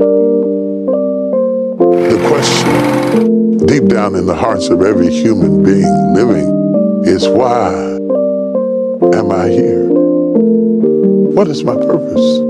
The question, deep down in the hearts of every human being living, is why am I here? What is my purpose?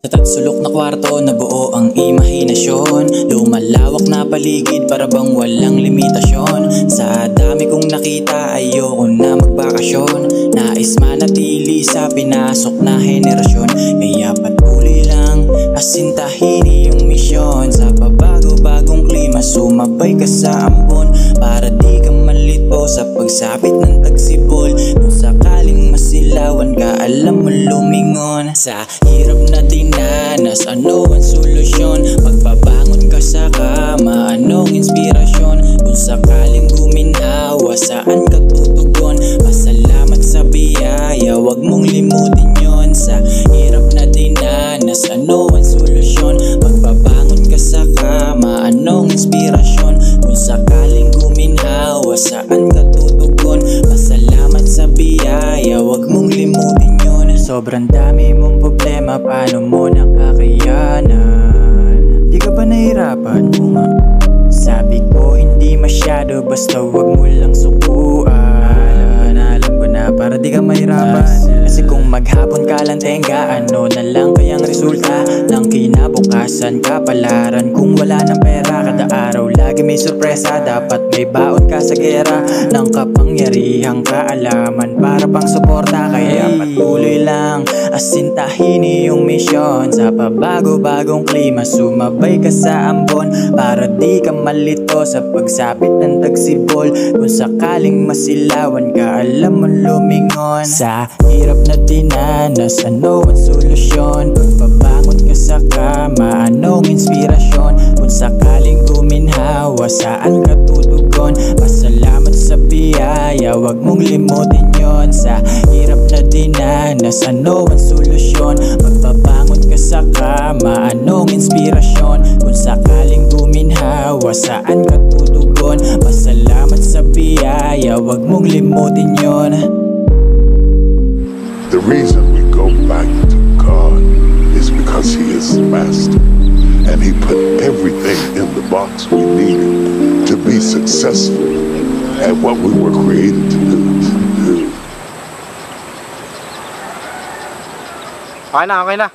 Sa tagsulok na kwarto, nabuo ang imahinasyon. Lumalawak na paligid para bang walang limitasyon. Sa dami kong nakita, ayoko na magbakasyon. Nais manatili sa pinasok na henerasyon. Kaya patuloy lang, asintahin iyong misyon. Sa pabago-bagong klima, sumabay ka sa ambon. Para di ka malito sa pagsapit ng tagsibol. Kung sakaling masilawan ka, alam mo lumingon. Sa hirap na dinanas, ano ang solusyon? Pagbabangon ka sa kama, anong inspirasyon? Kung sakaling guminhawa, saan ka tutugon? Pasalamat sa biyaya, wag mong limutin yon. Sa hirap na dinanas, ano ang solusyon? Pagbabangon ka sa kama, anong inspirasyon? Kung sakaling guminhawa, saan ka tutugon? Pasalamat sa biyaya, wag mong limutin yon. Sobrang dami mong problema, paano mo nakakayanan? Di ka ba nahirapan? Nga, sabi ko hindi masyado, basta wag mo lang sukuan. Alam ko na para di ka mahirapan. Kasi kung maghapon ka lang tenga, ano na lang kayang resulta ng kinabukasan kapalaran? Kung wala ng pera, kada araw lagi may sorpresa. Dapat may baon ka sa gera ng kapangyarihang kaalaman para pang suporta. Kaya patuloy lang, asintahin iyong misyon. Sa pabago-bagong klima, sumabay ka sa ambon. Para di ka malito sa pagsapit ng tagsibol. Kung sakaling masilawan ka, alam mo lumingon. Sa hirap na dinanas, ano ang solusyon? Pagbabangon ka sa kama, anong inspirasyon? Kung sakaling guminhawa, saan ka tutugon? Pasalamat sa biyaya, wag mong limutin yon. Sa hirap na dinanas, ano ang solusyon? Pagbabangon ka sa kama, anong inspirasyon? Kung sakaling guminhawa, saan ka tutugon? Pasalamat sa biyaya, wag mong limutin yon. The reason we go back to God is because He is the Master, and He put everything in the box we needed to be successful at what we were created to do. Okay na, okay na.